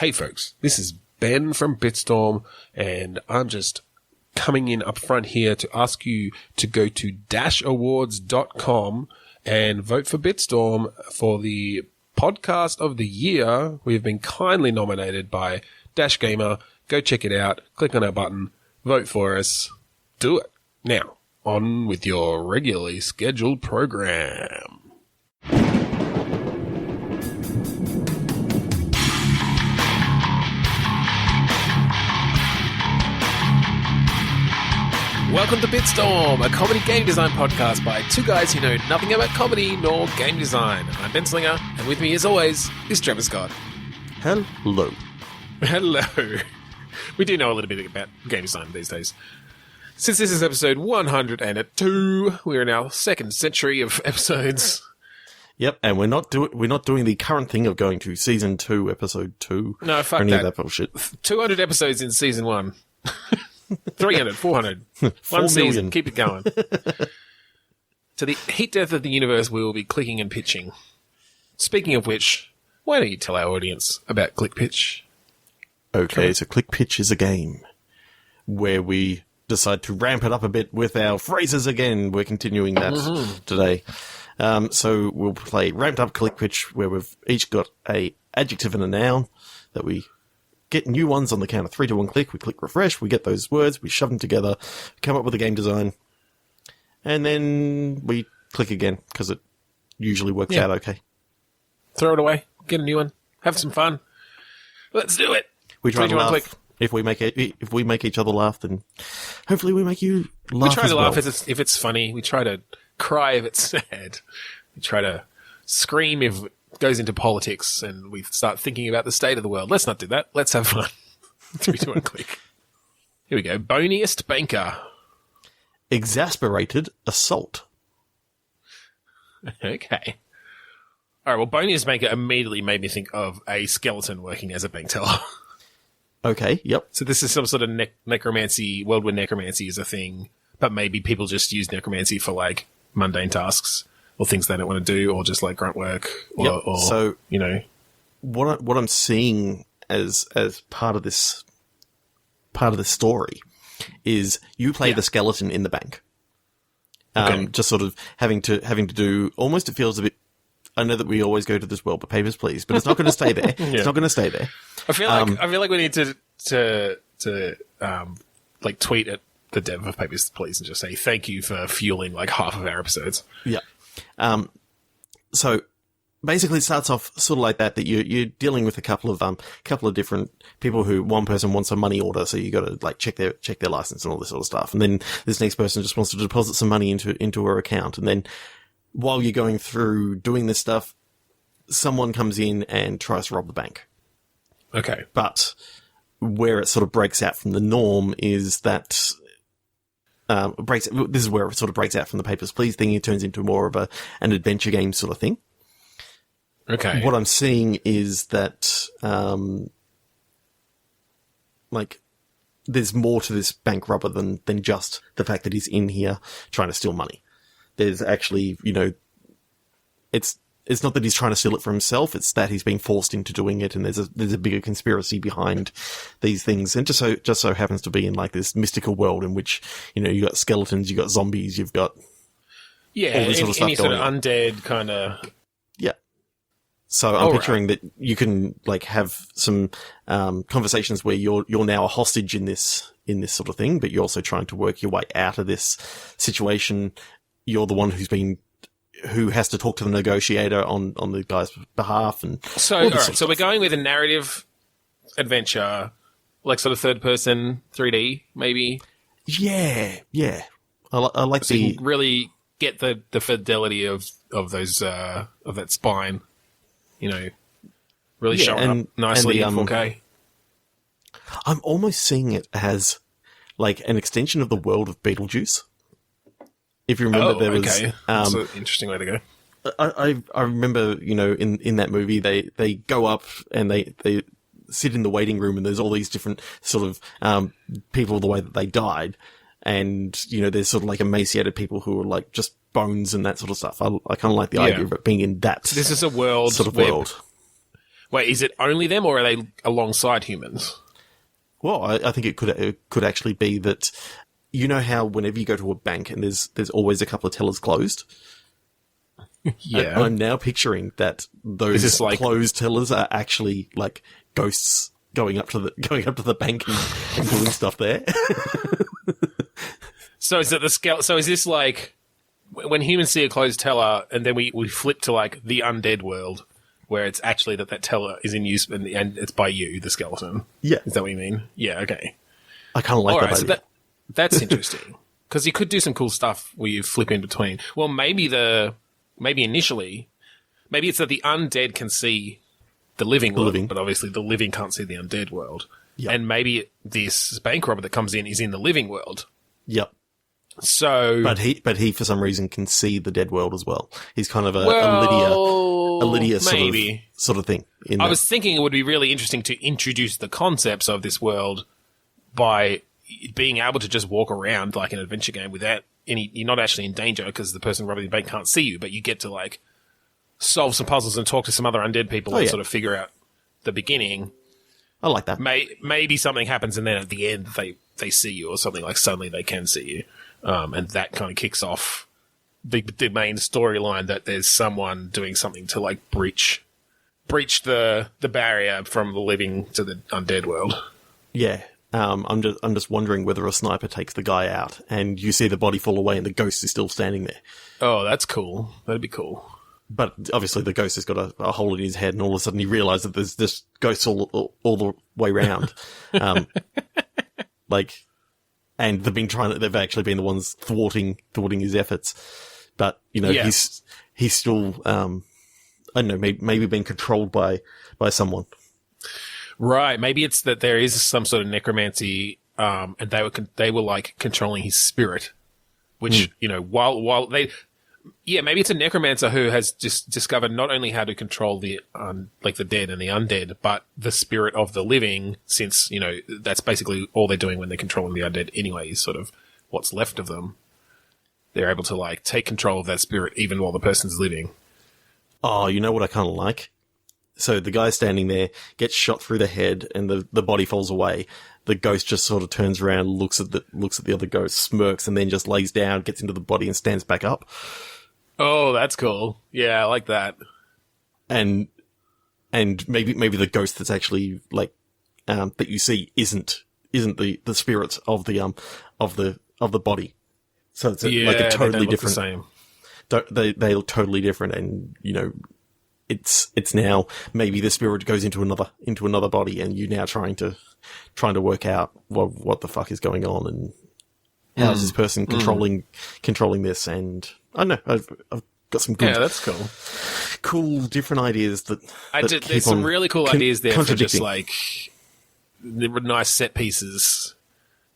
Hey folks, this is Ben from Bitstorm, and I'm just coming in up front here to ask you to go to dashawards.com and vote for Bitstorm for the podcast of the year. We've been kindly nominated by Dash Gamer. Go check it out. Click on our button. Vote for us. Do it. Now, on with your regularly scheduled program. Welcome to Bitstorm, a comedy game design podcast by two guys who know nothing about comedy nor game design. I'm Ben Slinger, and with me, as always, is Trevor Scott. Hello. Hello. We do know a little bit about game design these days. Since this is episode 102, we're in our second century of episodes. Yep, and we're not doing the current thing of going to season 2, episode 2. No, fuck or any that. of that bullshit. 200 episodes in season 1. 300, 400. 4 One season. million. Keep it going. To the heat death of the universe, we will be clicking and pitching. Speaking of which, why don't you tell our audience about Click Pitch? Okay, so Click Pitch is a game where we decide to ramp it up a bit with our phrases again. We're continuing that today. So we'll play Ramped Up Click Pitch, where we've each got a adjective and a noun that we get new ones on the count of 3 to 1 click. We click refresh, we get those words, we shove them together, come up with a game design, and then we click again, because it usually works out okay. Throw it away. Get a new one. Have some fun. Let's do it. We try to laugh. Click. If we make each other laugh, then hopefully we make you laugh. We try to laugh well. if it's funny. We try to cry if it's sad. We try to scream if it goes into politics and we start thinking about the state of the world. Let's not do that. Let's have fun. 3, 2, 1, click. Here we go. Boniest banker. Exasperated assault. Okay. All right. Well, boniest banker immediately made me think of a skeleton working as a bank teller. Okay, yep. So this is some sort of necromancy, world where necromancy is a thing, but maybe people just use necromancy for like mundane tasks or things they don't want to do, or just like grunt work, or so you know, what I'm seeing as part of this story is you play the skeleton in the bank. Just sort of having to do almost. It feels a bit. I know that we always go to this world, but papers, please. But it's not going to stay there. It's not going to stay there. I feel like we need to like tweet at the dev of Papers, Please, and just say thank you for fueling like half of our episodes. Yeah. So basically, it starts off sort of like that you're dealing with a couple of different people who one person wants a money order, so you got to like check their license and all this sort of stuff, and then this next person just wants to deposit some money into her account, and then while you're going through doing this stuff, someone comes in and tries to rob the bank. Okay. But where it sort of breaks out from the norm is that this is where it sort of breaks out from the Papers, Please thing. It turns into more of an adventure game sort of thing. Okay. What I'm seeing is that like there's more to this bank robber than just the fact that he's in here trying to steal money. There's actually, it's not that he's trying to steal it for himself. It's that he's being forced into doing it, and there's a bigger conspiracy behind these things. And just so happens to be in like this mystical world in which you got skeletons, you got zombies, you've got all this sort of stuff any sort going of on. undead kind of. Yeah. So I'm picturing that you can like have some conversations where you're now a hostage in this sort of thing, but you're also trying to work your way out of this situation. You're the one who has to talk to the negotiator on the guy's behalf, and so all right, so we're going with a narrative adventure, like sort of third person 3D maybe. Yeah. I like so you can really get the fidelity of those of that spine, really showing up nicely in 4K. I'm almost seeing it as like an extension of the world of Beetlejuice. If you remember, there was that's an interesting way to go. I remember, in that movie, they go up and they sit in the waiting room, and there's all these different sort of people the way that they died, and there's sort of like emaciated people who are like just bones and that sort of stuff. I kind of like the idea of it being in that. So this is a world sort of world Wait, is it only them, or are they alongside humans? Well, I think it could actually be that, you know how whenever you go to a bank and there's always a couple of tellers closed? Yeah. I'm now picturing that those closed tellers are actually like ghosts going up to the bank and doing stuff there. So is it So is this like when humans see a closed teller and then we flip to like the undead world where it's actually that teller is in use and it's by you, the skeleton? Yeah. Is that what you mean? Yeah, okay. I kind of like that idea. So that's interesting. Because you could do some cool stuff where you flip in between. Well, maybe initially, maybe it's that the undead can see the living world, but obviously the living can't see the undead world. Yep. And maybe this bank robber that comes in is in the living world. Yep. So, but he for some reason can see the dead world as well. He's kind of a Lydia sort of thing. I was thinking it would be really interesting to introduce the concepts of this world by being able to just walk around like an adventure game without you're not actually in danger because the person robbing the bank can't see you, but you get to like solve some puzzles and talk to some other undead people and sort of figure out the beginning. I like that. Maybe something happens and then at the end they see you or something, like suddenly they can see you. And that kind of kicks off the main storyline that there's someone doing something to like breach the barrier from the living to the undead world. Yeah. I'm just wondering whether a sniper takes the guy out and you see the body fall away and the ghost is still standing there. Oh, that's cool. That'd be cool. But obviously the ghost has got a hole in his head and all of a sudden he realizes that there's this ghost all the way around. And they've actually been the ones thwarting his efforts. But, he's still, I don't know, maybe being controlled by someone. Right. Maybe it's that there is some sort of necromancy, and they were like controlling his spirit, which, while maybe it's a necromancer who has just discovered not only how to control the dead and the undead, but the spirit of the living, since, that's basically all they're doing when they're controlling the undead anyway, is sort of what's left of them. They're able to like take control of that spirit even while the person's living. Oh, you know what I kind of like? So the guy standing there gets shot through the head and the body falls away. The ghost just sort of turns around, looks at the other ghost, smirks, and then just lays down, gets into the body and stands back up. Oh, that's cool. Yeah, I like that. And maybe the ghost that's actually like that you see isn't the spirit of the body. So it's like a totally different. Same. They look totally different, and it's now maybe the spirit goes into another body, and you're now trying to work out what the fuck is going on and how is this person controlling this. And I don't know, I've got some good, that's cool different ideas there's some really cool ideas there for just like the nice set pieces.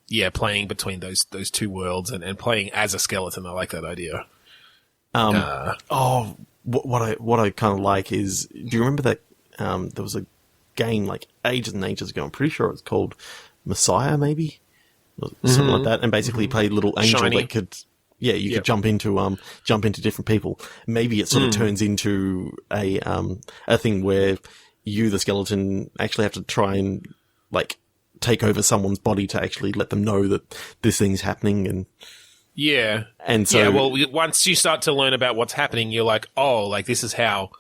Yeah, playing between those two worlds and playing as a skeleton. I like that idea. What I kind of like is, do you remember that there was a game like ages and ages ago? I'm pretty sure it's called Messiah, maybe something like that. And basically, you played a little angel Shiny. that could, could jump into different people. Maybe it sort of turns into a thing where you, the skeleton, actually have to try and like take over someone's body to actually let them know that this thing's happening. And yeah. And so, once you start to learn about what's happening, you're like, oh, like this is how,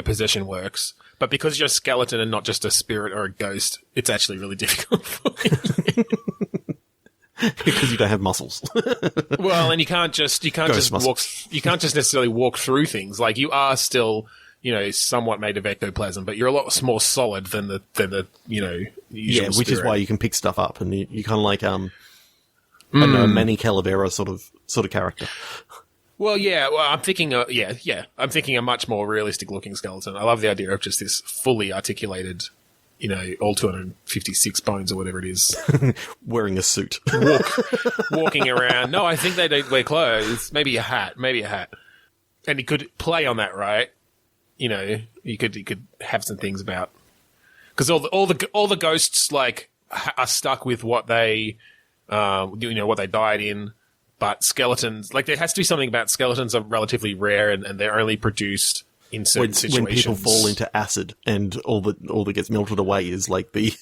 possession works. But because you're a skeleton and not just a spirit or a ghost, it's actually really difficult for you. Because you don't have muscles. Well, and you can't just necessarily walk through things. Like you are still, somewhat made of ectoplasm, but you're a lot more solid than the usual which spirit. is why you can pick stuff up, and you kind of like I don't know, a Manny Calavera sort of character. Well, yeah. Well, I'm thinking, I'm thinking a much more realistic looking skeleton. I love the idea of just this fully articulated, all 256 bones or whatever it is, wearing a suit, walking around. No, I think they don't wear clothes. Maybe a hat. And he could play on that, right? You could have some things about, because all the ghosts like are stuck with what they, what they died in. But skeletons, like there has to be something about skeletons are relatively rare and they're only produced in certain situations. When people fall into acid and all that gets melted away is like the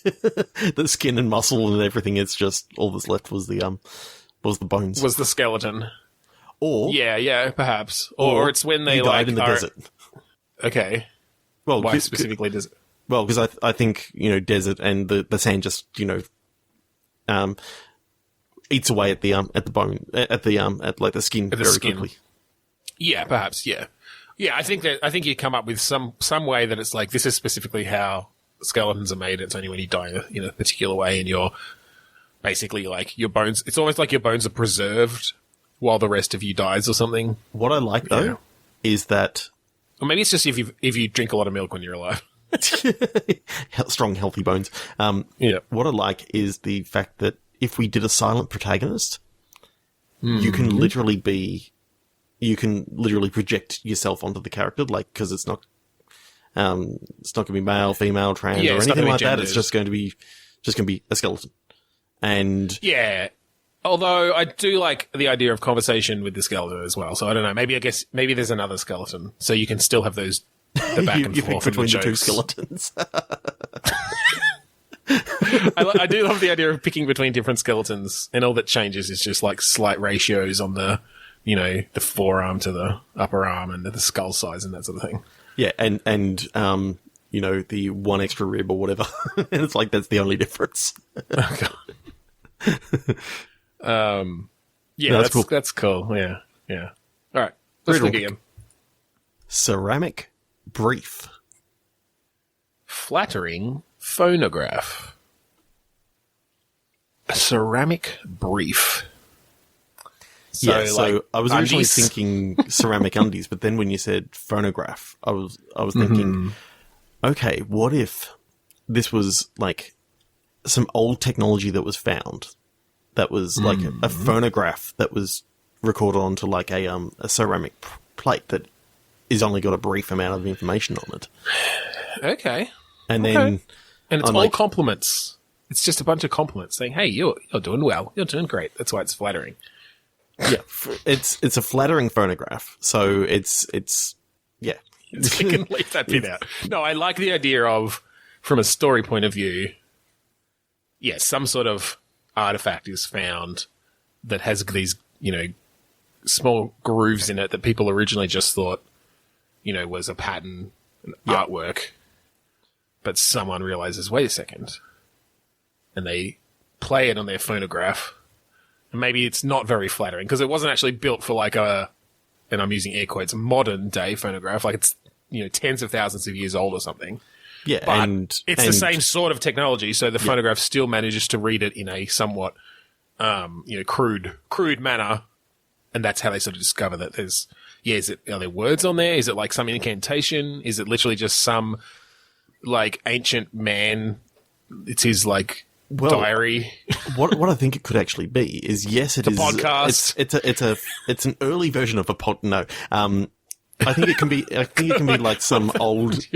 the skin and muscle and everything. It's just all that's left was the bones. Was the skeleton. Or perhaps. Or it's when they died in the desert. Okay. Well, why specifically desert? Well, because I think, desert and the sand just, eats away at the bone, at the skin very quickly. Yeah, perhaps, yeah. Yeah, I think you come up with some way that it's like, this is specifically how skeletons are made. It's only when you die in a particular way and you're basically like your bones, it's almost like your bones are preserved while the rest of you dies or something. What I like though is that, or maybe it's just if you drink a lot of milk when you're alive. Strong, healthy bones. What I like is the fact that if we did a silent protagonist, you can literally project yourself onto the character, like, because it's not going to be male, female, trans, or anything like that. It's just going to be a skeleton. And yeah, although I do like the idea of conversation with the skeleton as well. So I don't know. Maybe there's another skeleton, so you can still have those. The back and forth between the two skeletons. I do love the idea of picking between different skeletons, and all that changes is just like slight ratios on the, the forearm to the upper arm and the skull size and that sort of thing. Yeah, and the one extra rib or whatever. And it's like that's the only difference. Yeah, cool. That's cool. Yeah. All right, let's look again. Ceramic brief. Flattering phonograph. A ceramic brief. So I was originally thinking ceramic undies, but then when you said phonograph, I was thinking, okay, what if this was like some old technology that was found that was like a phonograph that was recorded onto like a ceramic plate that is only got a brief amount of information on it. Okay. And then... And it's all compliments. It's just a bunch of compliments saying, hey, you're doing well. You're doing great. That's why it's flattering. Yeah. It's a flattering phonograph. So it's yeah. I can leave that bit out. No, I like the idea of, from a story point of view, some sort of artifact is found that has these, small grooves in it that people originally just thought, was a pattern, an artwork. But someone realizes, wait a second. And they play it on their phonograph. And maybe it's not very flattering because it wasn't actually built for like and I'm using air quotes, modern day phonograph. Like it's, tens of thousands of years old or something. Yeah. But it's the same sort of technology. So the phonograph still manages to read it in a somewhat, crude manner. And that's how they sort of discover that there's, are there words on there? Is it like some incantation? Is it literally just some like ancient man? It's his like diary. what I think it could actually be is it is a podcast. It's an early version of a pod. No, I think it can be like some old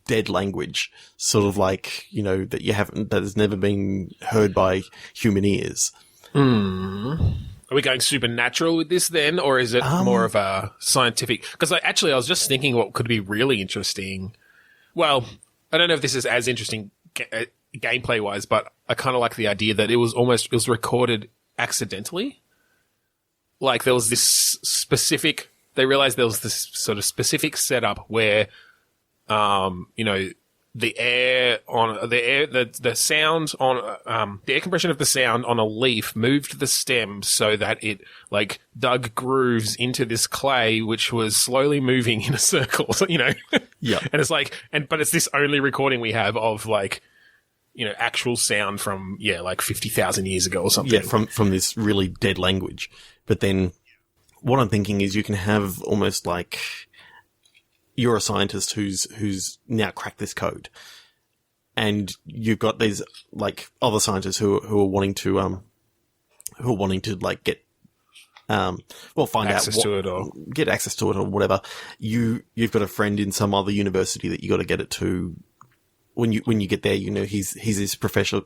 dead language, sort of like that has never been heard by human ears. Are we going supernatural with this then, or is it more of a scientific? Because I was just thinking what could be really interesting. Well, I don't know if this is as interesting gameplay wise, but I kind of like the idea that it was recorded accidentally. Like there was this specific. They realized there was this sort of specific setup where, the sound on the air compression of the sound on a leaf moved the stem so that it like dug grooves into this clay, which was slowly moving in a circle. So, yeah. And it's like, but it's this only recording we have of like, actual sound from like 50,000 years ago or something. Yeah, from this really dead language. But then, what I'm thinking is you can have almost like. You're a scientist who's now cracked this code, and you've got these like other scientists who are wanting to like get find access out to it or get access to it or whatever. You've got a friend in some other university that you got to get it to. When you get there, he's this professor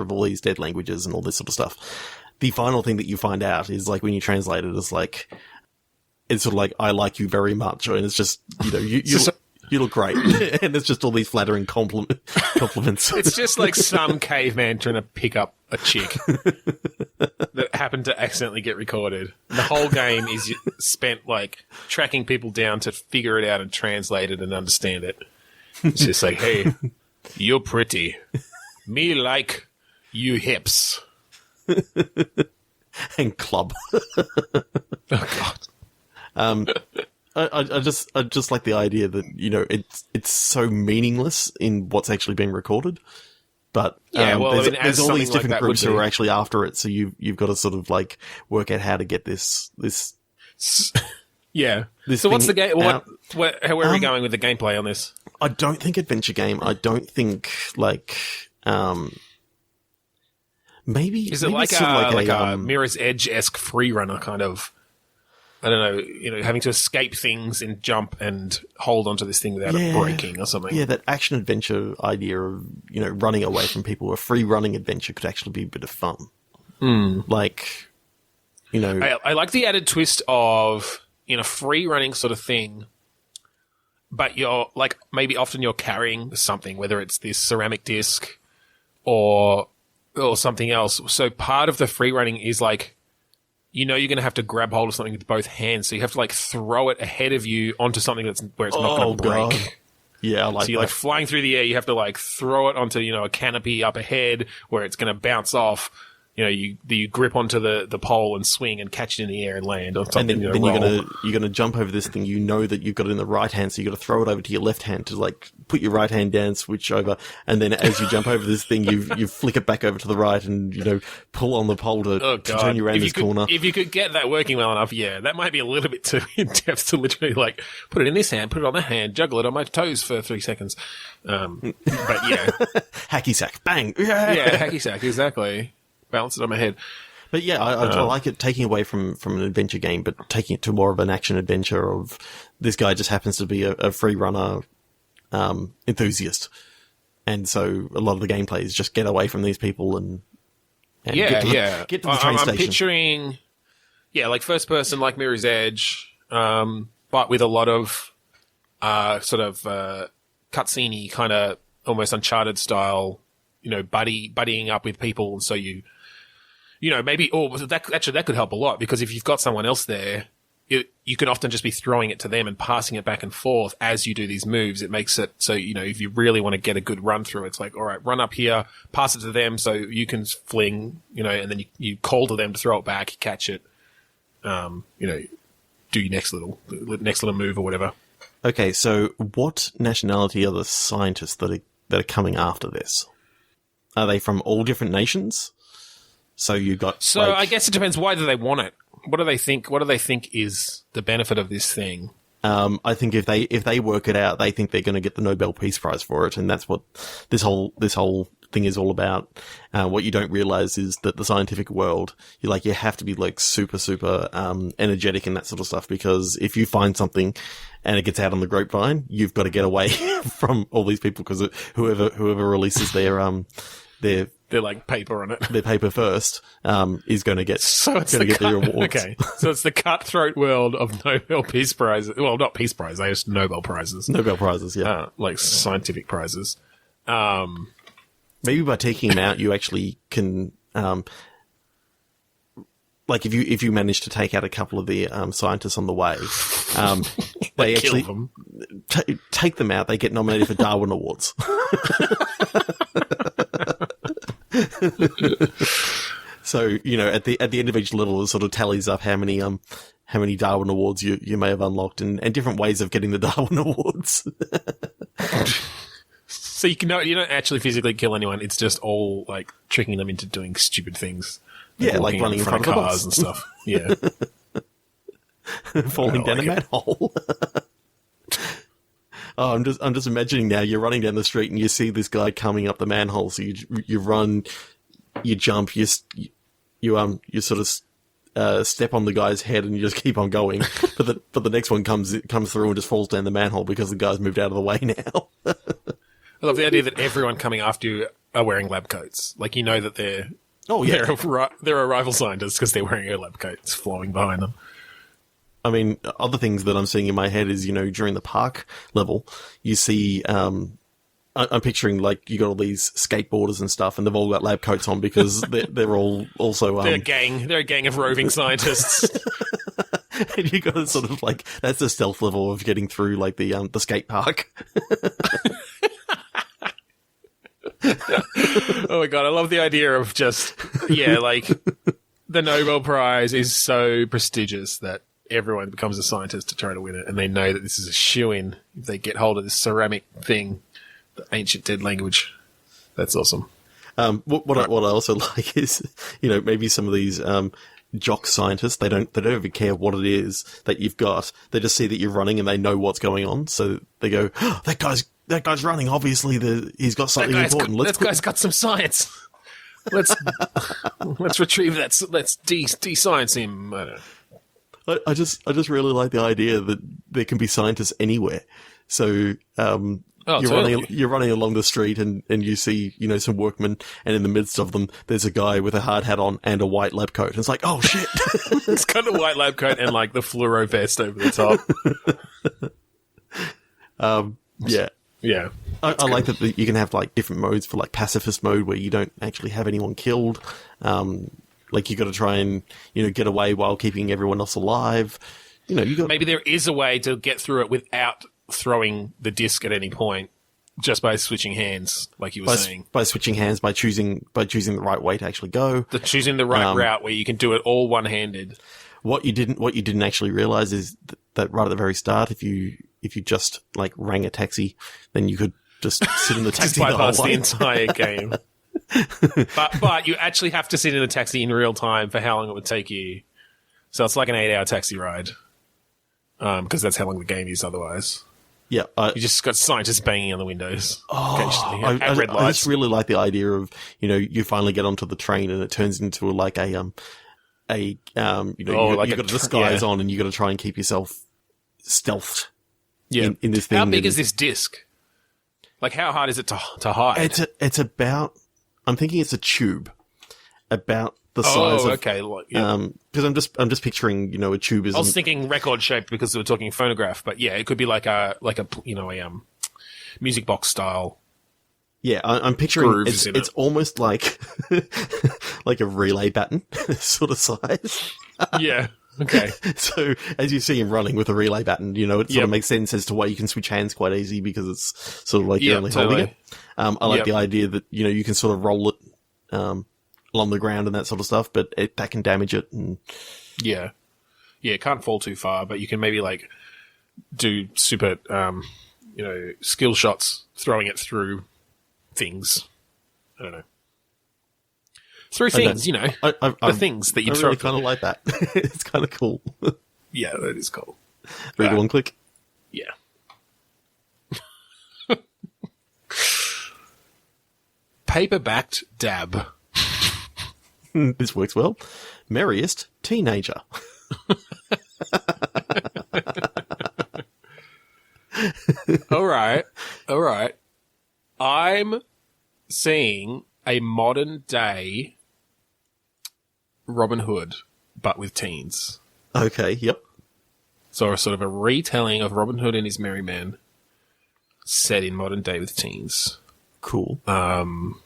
of all these dead languages and all this sort of stuff. The final thing that you find out is like when you translate it, it's like it's sort of like, I like you very much. And it's just, you look great. And it's just all these flattering compliments. It's just like some caveman trying to pick up a chick that happened to accidentally get recorded. The whole game is spent like tracking people down to figure it out and translate it and understand it. It's just like, hey, you're pretty. Me like you hips. And club. Oh, God. I just like the idea that, it's so meaningless in what's actually being recorded. But there's all these different groups who are actually after it, so you've got to sort of like work out how to get this. Yeah. This so what's the game? Where are we Um, going with the gameplay on this? I don't think adventure game. I don't think like maybe Is it maybe like it's sort of a Mirror's Edge-esque free runner kind of? I don't know, having to escape things and jump and hold onto this thing without it breaking or something. Yeah, that action adventure idea of running away from people. A free running adventure could actually be a bit of fun. Like, I like the added twist of in a free running sort of thing, but you're like maybe often you're carrying something, whether it's this ceramic disc or something else. So part of the free running is like, you're going to have to grab hold of something with both hands. So you have to like throw it ahead of you onto something where it's not going to break. God. Yeah, I like so you're that. like flying through the air. You have to like throw it onto, a canopy up ahead where it's going to bounce off. You grip onto the pole and swing and catch it in the air and land on something. And then you're gonna jump over this thing. That you've got it in the right hand, so you got to throw it over to your left hand to like put your right hand down, switch over, and then as you jump over this thing, you flick it back over to the right, and pull on the pole to turn you around this corner. If you could get that working well enough, yeah, that might be a little bit too in depth to literally like put it in this hand, put it on that hand, juggle it on my toes for 3 seconds. But yeah, hacky sack, bang, yeah, hacky sack, exactly. Balance it on my head. But yeah, I like it taking away from an adventure game, but taking it to more of an action adventure of this guy just happens to be a free runner enthusiast. And so a lot of the gameplay is just get away from these people and get to the train station. I'm picturing, like first person, like Mirror's Edge, but with a lot of sort of cutscene-y kind of almost Uncharted style, buddying up with people. And so maybe, that could help a lot because if you've got someone else there, you can often just be throwing it to them and passing it back and forth as you do these moves. It makes it so, if you really want to get a good run through, it's like, all right, run up here, pass it to them so you can fling, and then you call to them to throw it back, catch it, do your next little move or whatever. Okay, so what nationality are the scientists that are coming after this? Are they from all different nations? So you got. So I guess it depends. Why do they want it? What do they think? What do they think is the benefit of this thing? I think if they work it out, they think they're going to get the Nobel Peace Prize for it, and that's what this whole thing is all about. What you don't realize is that the scientific world, you have to be like super energetic and that sort of stuff, because if you find something and it gets out on the grapevine, you've got to get away from all these people because whoever releases their like paper on it. Their paper first is going to get the rewards. Okay, so it's the cutthroat world of Nobel Peace Prizes. Well, not Peace Prize, they just Nobel Prizes. Nobel Prizes, yeah, like scientific prizes. Maybe by taking them out, you actually can, like if you manage to take out a couple of the scientists on the way, they actually them. Take them out. They get nominated for Darwin Awards. So at the end of each level, it sort of tallies up how many Darwin Awards you may have unlocked, and different ways of getting the Darwin Awards. So you don't actually physically kill anyone. It's just all like tricking them into doing stupid things. Yeah, like running in front of cars and stuff. Yeah, falling down a manhole. Oh, I'm just imagining now. You're running down the street and you see this guy coming up the manhole. So you run, you jump, you sort of step on the guy's head and you just keep on going. But the next one comes through and just falls down the manhole because the guy's moved out of the way now. I love the idea that everyone coming after you are wearing lab coats. Like that they're they're arrival scientists because they're wearing their lab coats flowing behind them. I mean, other things that I'm seeing in my head is, during the park level, you see, I'm picturing like you got all these skateboarders and stuff, and they've all got lab coats on because they're all also they're a gang of roving scientists. And you got to sort of like that's the stealth level of getting through like the skate park. Oh my god, I love the idea of just like the Nobel Prize is so prestigious that everyone becomes a scientist to try to win it, and they know that this is a shoo-in if they get hold of this ceramic thing. The ancient dead language. That's awesome. What I also like is, maybe some of these jock scientists, they don't even care what it is that you've got. They just see that you're running and they know what's going on. So they go, oh, that guy's running. Obviously, he's got something important. That guy's got some science. Let's retrieve that. Let's de-science him. I don't know. I just really like the idea that there can be scientists anywhere. So, you're running along the street and you see, some workmen, and in the midst of them, there's a guy with a hard hat on and a white lab coat. And it's like, oh shit. It's got a white lab coat and like the fluoro vest over the top. Yeah. Yeah. I like that you can have like different modes for like pacifist mode where you don't actually have anyone killed. Like you got to try and, get away while keeping everyone else alive. Maybe there is a way to get through it without throwing the disc at any point, just by switching hands, like you were saying. By switching hands, by choosing the right way to actually go. Choosing the right route where you can do it all one-handed. What you didn't actually realize is that right at the very start, if you just like rang a taxi, then you could just sit in the taxi just bypass the entire game. But you actually have to sit in a taxi in real time for how long it would take you. So it's like an 8-hour taxi ride. Because that's how long the game is otherwise. Yeah. You just got scientists banging on the windows occasionally at red lights. I just really like the idea of, you finally get onto the train and it turns into like you've got a disguise on and you got to try and keep yourself stealthed. Yeah. In this thing. How big is this disc? Like, how hard is it to hide? It's about, I'm thinking it's a tube about the size of, okay. because I'm just picturing, a tube is. I was thinking record shaped because we were talking phonograph, but yeah, it could be like a music box style. Yeah, I'm picturing it's almost like like a relay baton sort of size. Yeah. Okay. So as you see him running with a relay baton, it sort of makes sense as to why you can switch hands quite easy because it's sort of like you're only holding it. I like the idea that, you can sort of roll it along the ground and that sort of stuff, but that can damage it. And yeah, it can't fall too far, but you can maybe like do super, skill shots throwing it through things. I don't know. Through things, the things that you throw. I really kind of like that. It's kind of cool. Yeah, that is cool. Read one click. Yeah. Paper-backed dab. This works well. Merriest teenager. All right. I'm seeing a modern day Robin Hood, but with teens. Okay, yep. So a sort of a retelling of Robin Hood and his merry men set in modern day with teens. Cool. So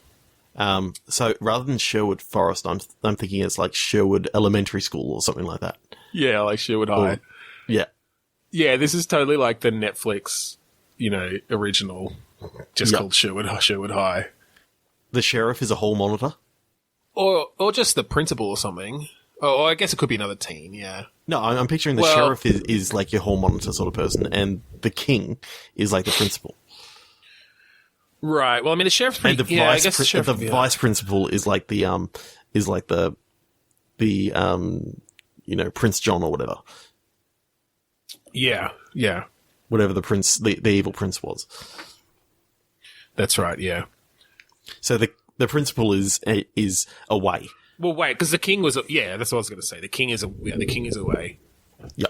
rather than Sherwood Forest, I'm thinking it's like Sherwood Elementary School or something like that. Yeah, like Sherwood High. Yeah. Yeah, this is totally like the Netflix, original, just called Sherwood High. The sheriff is a hall monitor? Or just the principal or something. Oh, I guess it could be another teen, yeah. No, I'm picturing the sheriff is like your hall monitor sort of person, and the king is like the principal. Right. Well, I mean, the sheriff's pretty... the vice principal is like the Prince John or whatever. Yeah. Whatever the evil prince was. That's right, yeah. So the principal is away. Well, wait, because the king was... Yeah, that's what I was going to say. The king is away. Yeah.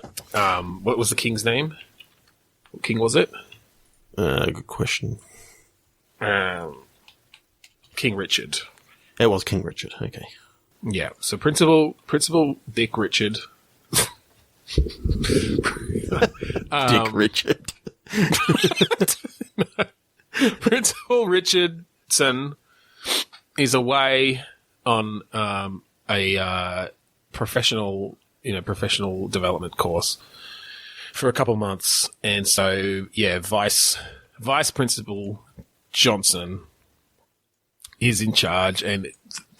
What was the king's name? What king was it? Good question. King Richard. It was King Richard, okay. Yeah, so Principal Dick Richard Dick Richard. Principal Richardson is away on a professional development course for a couple months, and so Vice Principal Johnson is in charge, and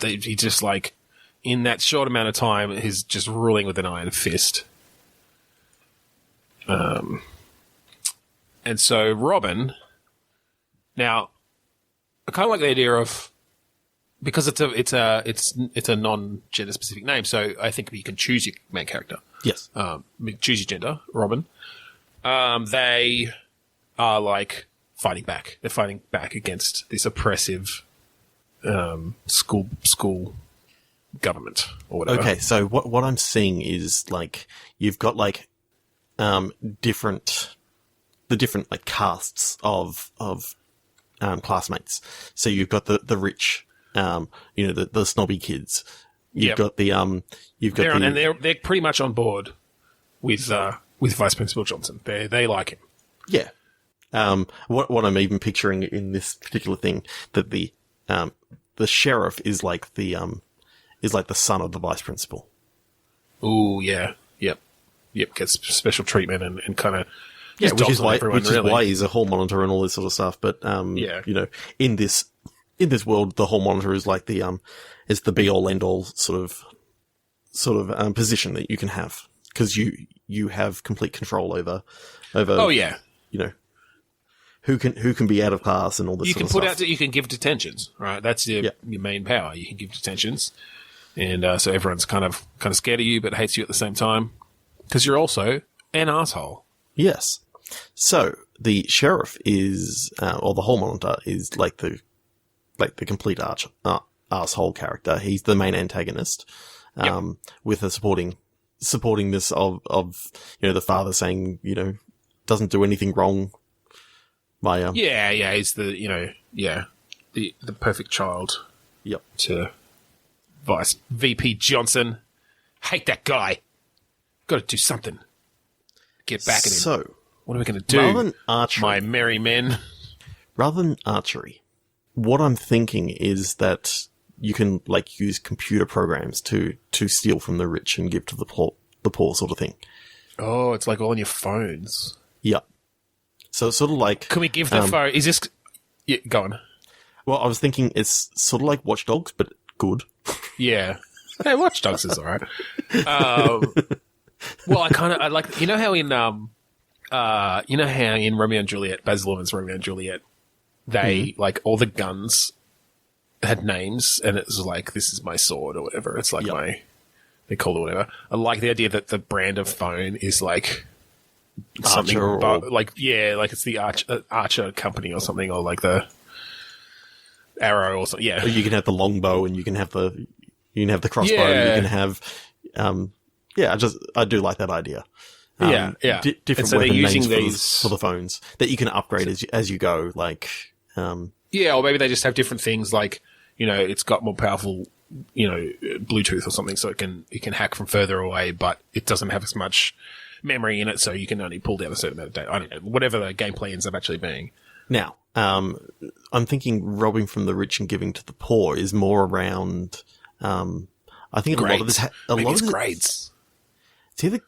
he just like in that short amount of time, he's just ruling with an iron fist. And so Robin. Now, I kind of like the idea of, because it's a non-gender specific name, so I think you can choose your main character. Yes. Choose your gender, Robin. They are like fighting back. They're fighting back against this oppressive school government or whatever. Okay, so what I'm seeing is like you've got like different like casts of classmates. So you've got the rich, the snobby kids. You've got the they're pretty much on board with Vice Principal Johnson. They like him. Yeah. What I'm even picturing in this particular thing, that the sheriff is like the son of the vice principal. Ooh, yeah, yep. Gets special treatment and kind of which is why he's a hall monitor and all this sort of stuff. But in this world, the hall monitor is like it's the be all end all sort of position that you can have, because you have complete control over. Oh yeah. Who can be out of class and all this. You can give detentions, right? That's your main power. You can give detentions, and so everyone's kind of scared of you, but hates you at the same time, because you're also an asshole. Yes. So the sheriff is, or the hall monitor is like the complete asshole character. He's the main antagonist, with a supporting this of the father saying doesn't do anything wrong. He's the the perfect child. Yep. To VP Johnson. Hate that guy. Got to do something. Get back at him. So, what are we going to do? Rather than archery, my merry men. Rather than archery, what I'm thinking is that you can like use computer programs to steal from the rich and give to the poor sort of thing. Oh, it's like all on your phones. Yep. So it's sort of like... Can we give the phone... Is this... Yeah, go on. Well, I was thinking it's sort of like Watch Dogs, but good. Yeah. Hey, Watch Dogs is alright. Well, I like... You know how in Romeo and Juliet, Baz Luhrmann's Romeo and Juliet, they, like, all the guns had names, and it was like, this is my sword, or whatever. It's like they call it whatever. I like the idea that the brand of phone is, like... something like it's the Archer company or something, or like the Arrow or something. Yeah, or you can have the longbow, and you can have the crossbow. You can have I do like that idea. Different so weapon they're using names for the phones that you can upgrade as you go. Like or maybe they just have different things. Like it's got more powerful Bluetooth or something, so it can hack from further away, but it doesn't have as much memory in it, so you can only pull down a certain amount of data. I don't know, whatever the gameplay ends up actually being. Now, I'm thinking robbing from the rich and giving to the poor is more around. I think grades. A lot of this. Maybe it's grades. It's either.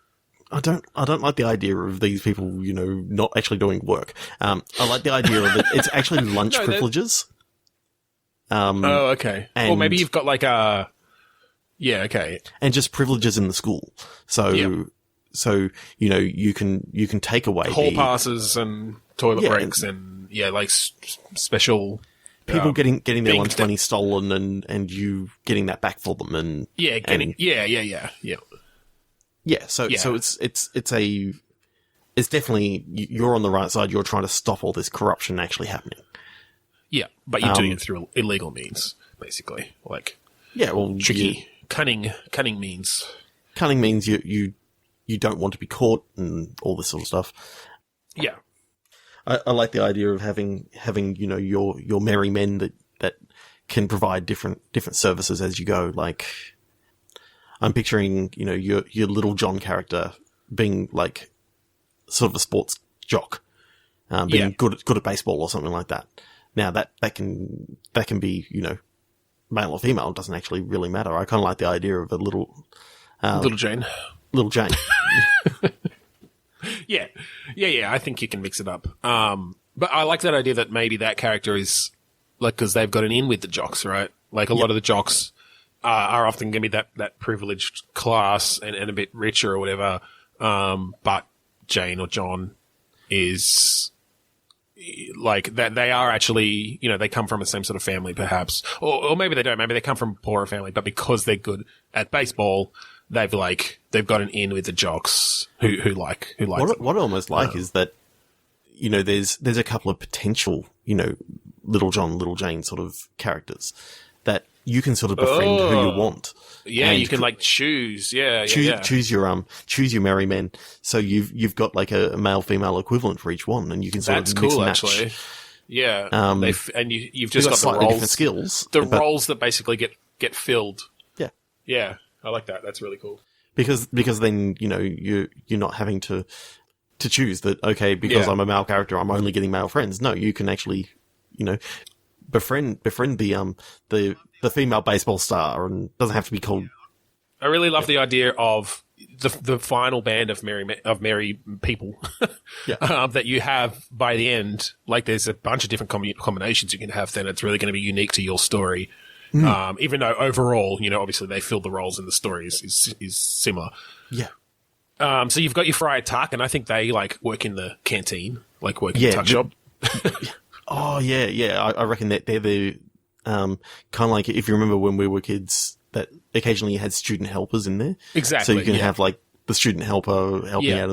I don't like the idea of these people, not actually doing work. I like the idea of it. It's actually lunch privileges. Oh, okay. Or maybe you've got like a. Yeah, okay. And just privileges in the school. So. So, you can take away hall passes and toilet breaks and like special people getting their lunch money stolen and you getting that back for them and So it's definitely you're on the right side. You're trying to stop all this corruption actually happening. Yeah, but you're doing it through illegal means, basically. Like tricky, cunning means. Cunning means you don't want to be caught and all this sort of stuff. Yeah. I like the idea of having your merry men that can provide different services as you go. Like, I'm picturing, your Little John character being like sort of a sports jock, being good at baseball or something like that. Now that can be, you know, male or female. It doesn't actually really matter. I kind of like the idea of a little Jane. Little Jane. Yeah. I think you can mix it up. But I like that idea that maybe that character is like, because they've got an in with the jocks, right? Like a lot of the jocks are often going to be that privileged class and a bit richer or whatever. But Jane or John is like that. They are actually, you know, they come from the same sort of family, perhaps, or maybe they don't. Maybe they come from a poorer family, but because they're good at baseball, they've got an in with the jocks who like them. What I almost like is that, you know, there's a couple of potential, you know, Little John, Little Jane sort of characters that you can sort of befriend who you want. Yeah, and you can like choose. Choose your merry men. So you've got like a male female equivalent for each one, and you can sort of mix and match. Actually. Yeah, you've just got slightly the roles, different skills. Roles that basically get filled. Yeah, yeah, I like that. That's really cool. Because then, you know, you're not having to choose that. Okay, because I'm a male character, I'm only getting male friends. No, you can actually, you know, befriend the female baseball star, and it doesn't have to be called. I really love the idea of the final band of merry people that you have by the end. Like, there's a bunch of different combinations you can have. Then it's really going to be unique to your story. Even though overall, you know, obviously they fill the roles in the stories is similar. Yeah. So you've got your Friar Tuck, and I think they like work in the canteen, like work in the tuck shop. Oh yeah. I reckon that they're the kind of like, if you remember when we were kids, that occasionally you had student helpers in there. Exactly. So you can have like the student helper helping out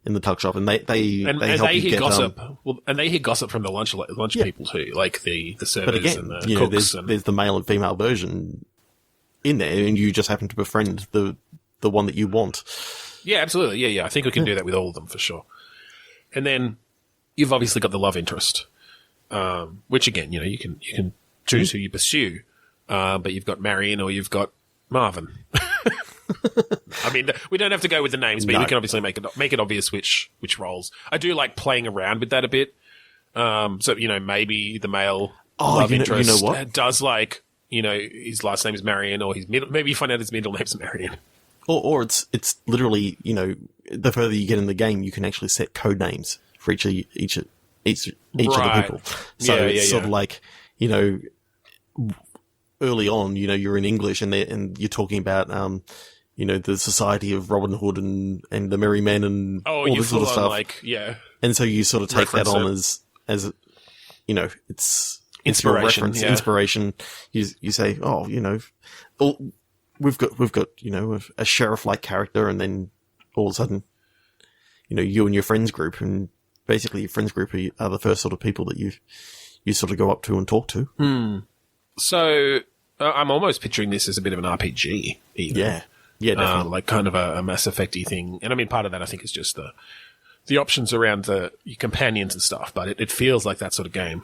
in the tuck shop, and they help you get gossip. And they hear gossip from the lunch people too, like the servers, but again, and the cooks. There's the male and female version in there, and you just happen to befriend the one that you want. Yeah, absolutely. Yeah. I think we can do that with all of them for sure. And then you've obviously got the love interest, which again, you know, you can choose who you pursue, but you've got Marion or you've got Marvin. I mean, we don't have to go with the names, but we can obviously make it obvious which roles. I do like playing around with that a bit. So, you know, maybe the male love interest does, like, you know, his last name is Marion, or maybe you find out his middle name's Marion. Or it's literally, you know, the further you get in the game, you can actually set code names for each of the people. So it's sort of like, you know, early on, you know, you're in English and you're talking about, you know, the Society of Robin Hood and the Merry Men and all this sort of stuff. Like, yeah. And so you sort of take that on as, you know, it's inspiration. Inspiration. You say, oh, you know, we've got, you know, a sheriff-like character, and then all of a sudden, you know, you and your friends group, and basically your friends group are the first sort of people that you sort of go up to and talk to. So I'm almost picturing this as a bit of an RPG. Even. Yeah, definitely. Like kind of a Mass Effect-y thing. And I mean, part of that I think is just the options around your companions and stuff, but it feels like that sort of game.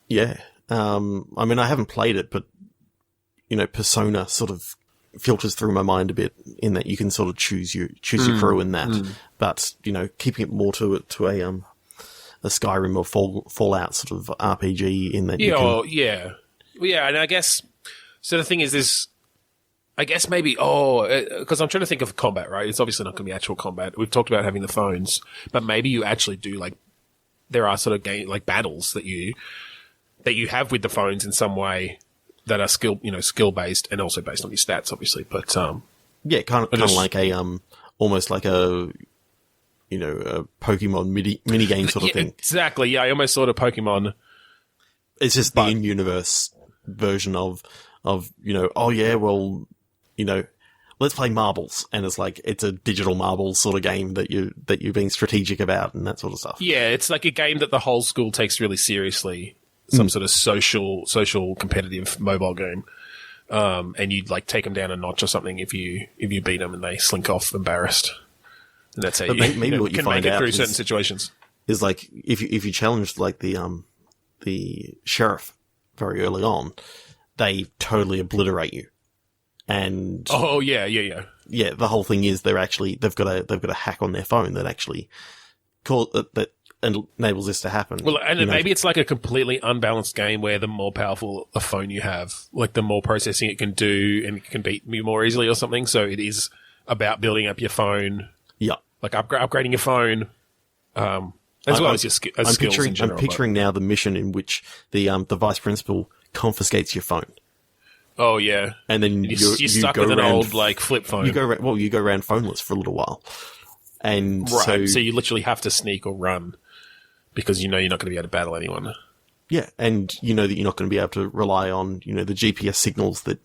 Yeah. I mean, I haven't played it, but, you know, Persona sort of filters through my mind a bit in that you can sort of choose your crew in that. But, you know, keeping it more to a Skyrim or Fallout sort of RPG in that Yeah, and I guess, so the thing is I guess maybe, because I'm trying to think of combat, right? It's obviously not going to be actual combat. We've talked about having the phones, but maybe you actually do, like, there are sort of like battles that you have with the phones in some way that are skill based and also based on your stats, obviously. But yeah, kind of like almost like a, you know, a Pokemon mini game sort of thing. Exactly. Yeah, almost sort of Pokemon. It's just the in-universe version of, you know, oh yeah, well, you know, let's play marbles. And it's like, it's a digital marbles sort of game that you're being strategic about and that sort of stuff. Yeah, it's like a game that the whole school takes really seriously. Some sort of social competitive mobile game. And you'd like take them down a notch or something if you beat them and they slink off embarrassed. And that's how maybe what you can find make it out through certain situations. Is like, if you challenge like the sheriff very early on, they totally obliterate you. And oh yeah. yeah, the whole thing is they've got a hack on their phone that actually that enables this to happen. Well, and maybe it's like a completely unbalanced game where the more powerful a phone you have, like the more processing it can do and it can beat you more easily or something. So it is about building up your phone. Yeah. Like upgrading your phone, as well as your skills in general. I'm picturing now the mission in which the vice principal confiscates your phone. Oh, yeah. And then you're stuck with an old, like, flip phone. You go around phoneless for a little while. And right. So you literally have to sneak or run because you know you're not going to be able to battle anyone. Yeah, and you know that you're not going to be able to rely on, the GPS signals that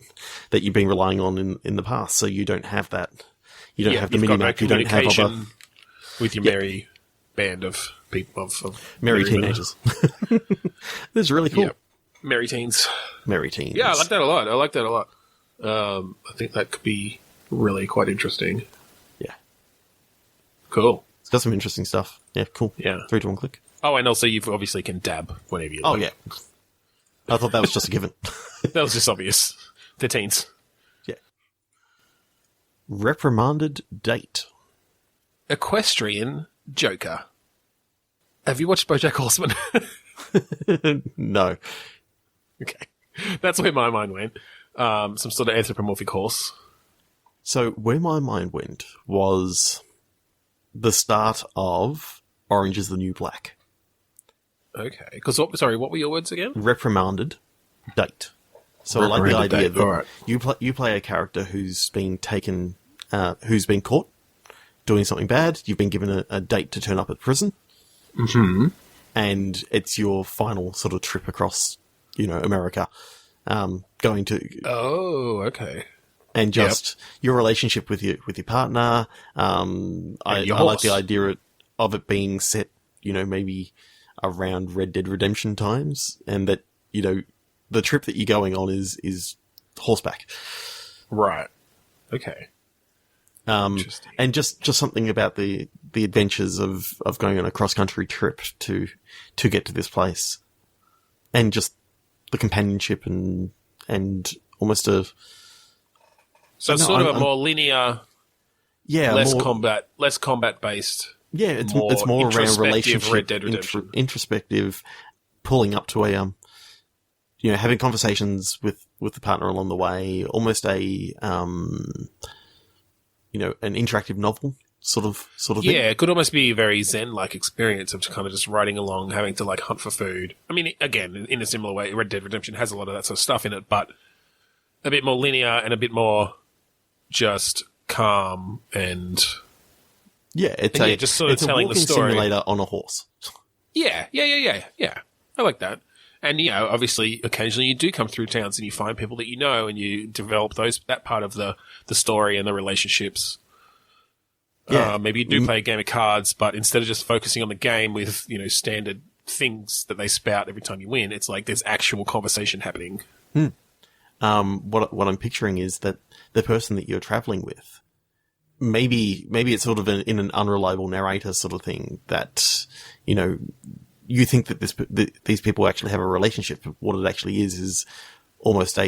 you've been relying on in the past. So you don't have that. You don't have the mini-map. You don't have other... with your merry band of people, of merry teenagers. This is really cool. Yeah. Merry teens. Merry teens. Yeah, I like that a lot. I think that could be really quite interesting. Yeah. Cool. It's got some interesting stuff. Yeah, cool. Yeah. 3 to 1 click. Oh, and also you obviously can dab whenever you like. Oh, yeah. I thought that was just a given. That was just obvious. The teens. Yeah. Reprimanded date. Equestrian Joker. Have you watched BoJack Horseman? No. Okay. That's where my mind went. Some sort of anthropomorphic horse. So where my mind went was the start of Orange is the New Black. Okay. Because, what were your words again? Reprimanded date. So I like the idea that right. you play a character who's been taken, who's been caught doing something bad. You've been given a date to turn up at prison. Mm-hmm. And it's your final sort of trip across, America, going to. Oh, okay. And just your relationship with your partner. I like the idea of it being set, maybe around Red Dead Redemption times, and that the trip that you're going on is horseback. Right. Okay. And just something about the adventures of going on a cross-country trip to get to this place. And just the companionship and almost a... So it's sort of a more linear... Yeah. Less combat-based. Yeah, it's more around relationship. Red Dead Redemption. Introspective, pulling up to a... having conversations with the partner along the way. Almost a... an interactive novel sort of thing. Yeah, it could almost be a very Zen-like experience of kind of just riding along, having to hunt for food. I mean, again, in a similar way, Red Dead Redemption has a lot of that sort of stuff in it, but a bit more linear and a bit more just calm and... Yeah, it's just sort of telling the story. Simulator on a horse. Yeah. I like that. And, obviously, occasionally you do come through towns and you find people that you know and you develop that part of the story and the relationships. Yeah. Maybe you do play a game of cards, but instead of just focusing on the game with, standard things that they spout every time you win, it's like there's actual conversation happening. What I'm picturing is that the person that you're traveling with, maybe it's sort of in an unreliable narrator sort of thing that, you think that these people actually have a relationship, but what it actually is almost a,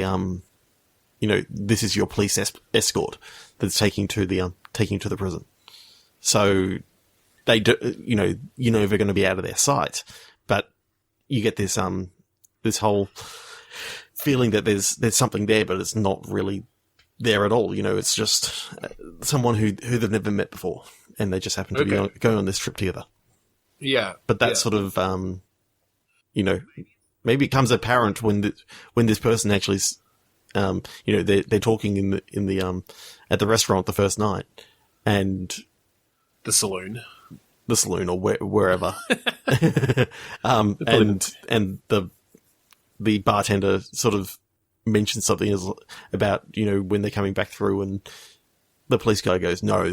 this is your police escort that's taking to the prison. So they do, they're going to be out of their sight, but you get this, this whole feeling that there's something there, but it's not really there at all. It's just someone who they've never met before, and they just happen to be going on this trip together. Yeah. But that sort of, maybe it becomes apparent when this person actually, they're talking in the at the restaurant the first night, and the saloon or wherever, and the bartender sort of mentions something about when they're coming back through, and the police guy goes, "No,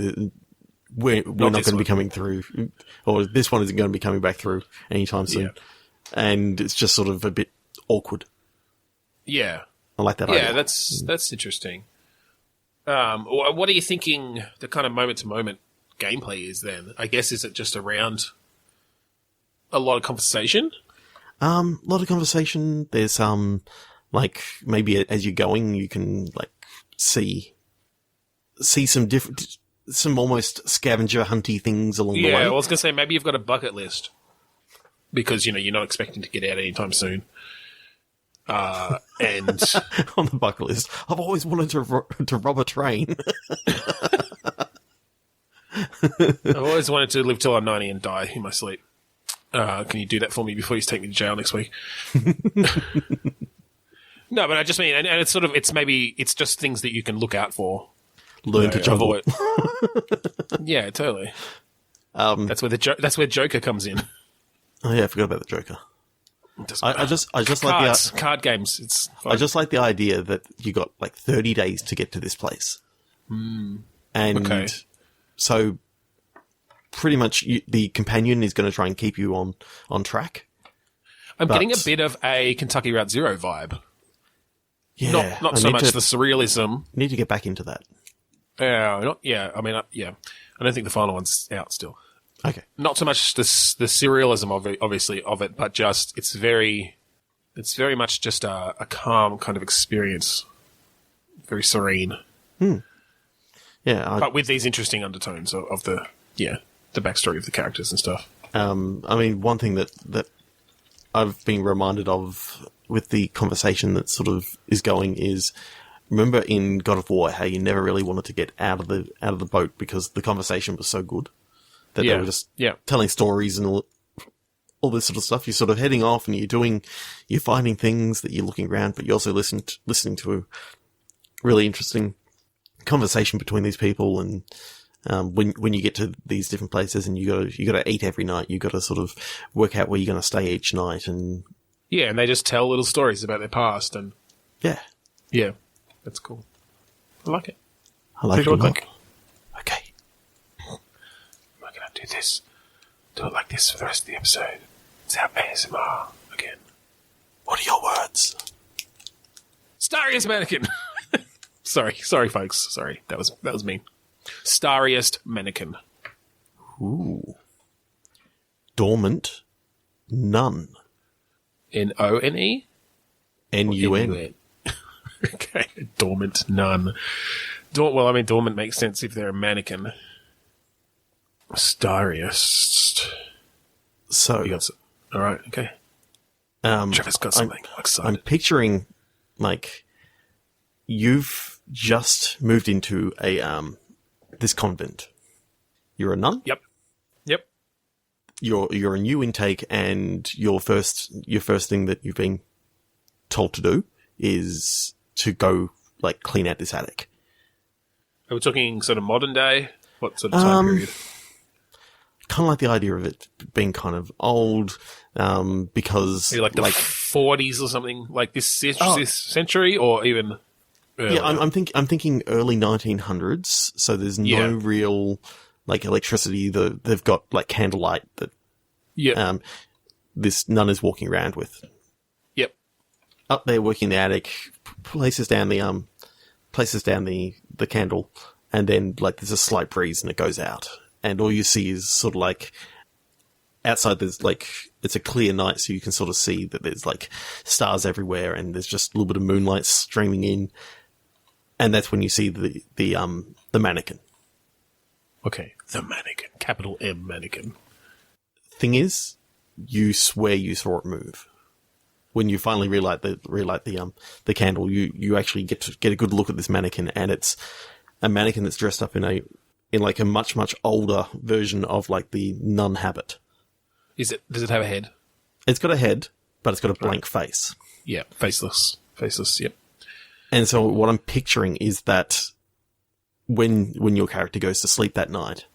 we're not going to be coming through, or this one isn't going to be coming back through anytime soon." Yeah. And it's just sort of a bit awkward. Yeah. I like that idea. Yeah, that's interesting. What are you thinking the kind of moment-to-moment gameplay is then? I guess, is it just around a lot of conversation? A lot of conversation. There's, maybe as you're going, you can, see see some almost scavenger hunty things along the way. Yeah, I was going to say, maybe you've got a bucket list because, you're not expecting to get out anytime soon. And on the bucket list, I've always wanted to rob a train. I've always wanted to live till I'm 90 and die in my sleep. Can you do that for me before you take me to jail next week? No, but I just mean, and it's sort of, it's just things that you can look out for. Learn to juggle. Yeah, totally. That's where Joker comes in. Oh yeah, I forgot about the Joker. I just cards, like the card games. It's fun. I just like the idea that you got like 30 days to get to this place, and so pretty much the companion is going to try and keep you on track. I'm getting a bit of a Kentucky Route Zero vibe. Yeah, not so much the surrealism. Need to get back into that. I mean, I don't think the final one's out still. Okay. Not so much the surrealism of it, but just it's very much just a calm kind of experience, very serene. Yeah, but with these interesting undertones of the backstory of the characters and stuff. I mean, one thing that I've been reminded of with the conversation that sort of is going is, remember in God of War how you never really wanted to get out of the boat because the conversation was so good that they were just telling stories and all this sort of stuff. You're sort of heading off and you're finding things that you're looking around, but you're also listening to a really interesting conversation between these people. And when you get to these different places and you got to eat every night, you got to sort of work out where you're going to stay each night. And and they just tell little stories about their past. And yeah, that's cool. I like it. I like it a lot. Okay. We're going to do this. Do it like this for the rest of the episode. It's our ASMR again. What are your words? Starriest mannequin. Sorry, folks. Sorry, that was mean. Starriest mannequin. Ooh. Dormant nun. None? Nun. Okay, dormant nun. Dormant makes sense if they're a mannequin. Starriest. So, all right, okay. Trevor's got something. I'm excited. I'm picturing, like, you've just moved into this convent. You're a nun? Yep. You're a new intake, and your first thing that you've been told to do is to go, like, clean out this attic. Are we talking sort of modern day? What sort of time period? Kind of like the idea of it being kind of old, because maybe like the 40s or something, like this century, or even earlier. Yeah, I'm thinking early 1900s. So there's no real like electricity. They've got like candlelight that this nun is walking around with. Yep. Up there working the attic, places down the candle, and then like there's a slight breeze and it goes out. And all you see is sort of like outside there's like, it's a clear night, so you can sort of see that there's like stars everywhere and there's just a little bit of moonlight streaming in. And that's when you see the mannequin. Okay. The mannequin. Capital M mannequin. Thing is, you swear you saw it move. When you finally relight the candle, you actually get a good look at this mannequin, and it's a mannequin that's dressed up in like a much, much older version of like the nun habit. Does it have a head? It's got a head, but it's got a blank face. Yeah, faceless, yep. And so what I'm picturing is that when your character goes to sleep that night,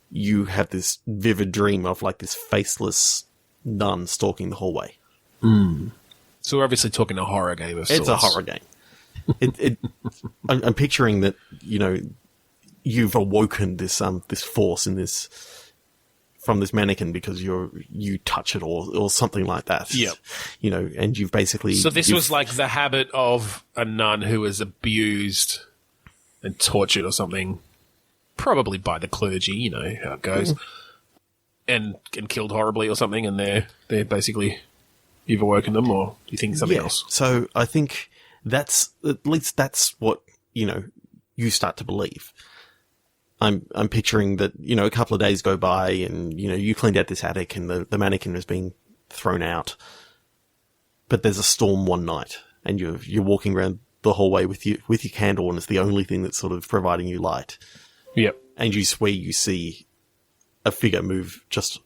you have this vivid dream of like this faceless nun stalking the hallway. So we're obviously talking a horror game of sorts. It's a horror game. I'm picturing that, you know, you've awoken this force from this mannequin because you touch it or something like that. Yep. You know, and you've basically... So this was like the habit of a nun who was abused and tortured or something, probably by the clergy, you know how it goes, and killed horribly or something, and they're basically... You've awoken them, or do you think something else? So I think at least that's what, you know, you start to believe. I'm picturing that, a couple of days go by and, you cleaned out this attic and the mannequin is being thrown out. But there's a storm one night and you're walking around the hallway with your candle and it's the only thing that's sort of providing you light. Yep. And you swear you see a figure move just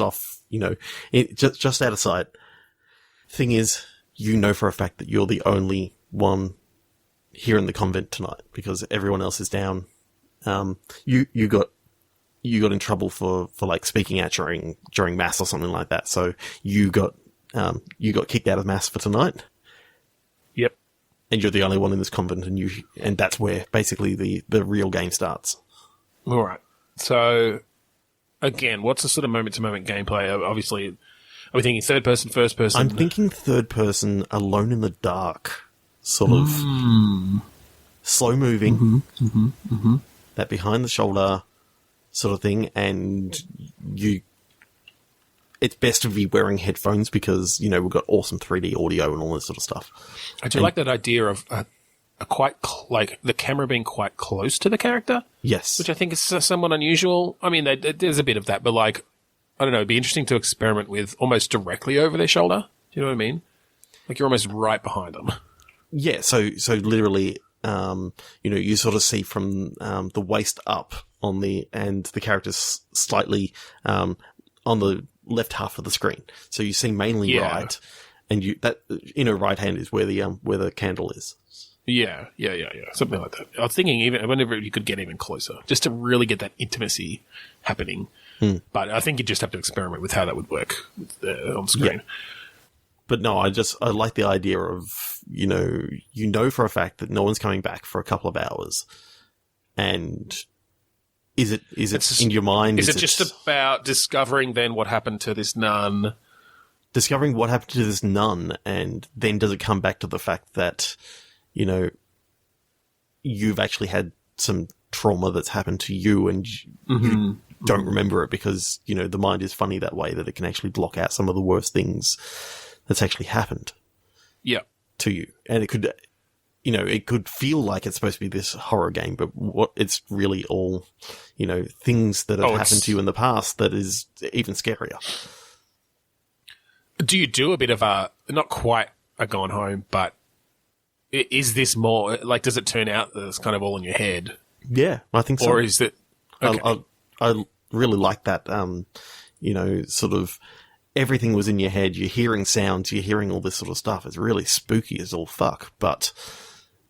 off, just out of sight. Thing is, for a fact that you're the only one here in the convent tonight because everyone else is down. You got in trouble for like speaking out during mass or something like that. So you got kicked out of mass for tonight. Yep. And you're the only one in this convent, and that's where basically the real game starts. All right. So again, what's the sort of moment-to-moment gameplay? Obviously, are we thinking third person, first person? I'm thinking third person, alone in the dark, sort of slow moving, that behind the shoulder sort of thing, and it's best to be wearing headphones because, we've got awesome 3D audio and all this sort of stuff. I do like that idea of like the camera being quite close to the character. Yes. Which I think is somewhat unusual. I mean, there's a bit of that, but like, I don't know, it'd be interesting to experiment with almost directly over their shoulder. Do you know what I mean? Like you're almost right behind them. Yeah. So literally, you sort of see from the waist up and the character's slightly on the left half of the screen. So you see mainly right, and that inner right hand is where the candle is. Yeah. Something like that. I was thinking even whenever you could get even closer, just to really get that intimacy happening. But I think you just have to experiment with how that would work on screen. Yeah. But no, I like the idea of, for a fact that no one's coming back for a couple of hours. And is it in your mind? Is it just about discovering then what happened to this nun? Discovering what happened to this nun, and then does it come back to the fact that, you've actually had some trauma that's happened to you and you don't remember it because, the mind is funny that way that it can actually block out some of the worst things that's actually happened to you. And it could, it could feel like it's supposed to be this horror game, but what it's really all, things that have happened to you in the past that is even scarier. Do you do a bit of not quite a gone home, but is this more, like, does it turn out that it's kind of all in your head? Yeah, I think so. Or is it... Okay. I really like that, sort of everything was in your head. You're hearing sounds, you're hearing all this sort of stuff. It's really spooky as all fuck. But,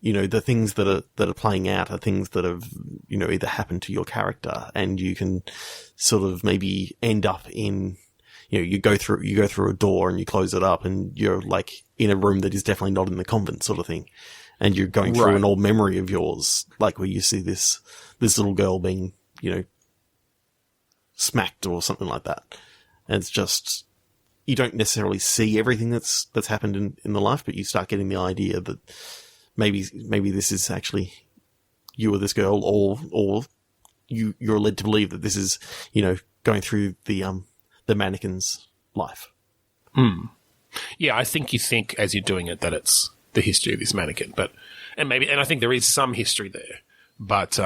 the things that are playing out are things that have, either happened to your character, and you can sort of maybe end up in... you go through a door and you close it up and you're like in a room that is definitely not in the convent sort of thing. And you're going through an old memory of yours, like where you see this little girl being, smacked or something like that. And it's just, you don't necessarily see everything that's happened in the life, but you start getting the idea that maybe this is actually you or this girl, or you're led to believe that this is, going through the mannequin's life. Yeah, I think you think as you're doing it that it's the history of this mannequin, and I think there is some history there, but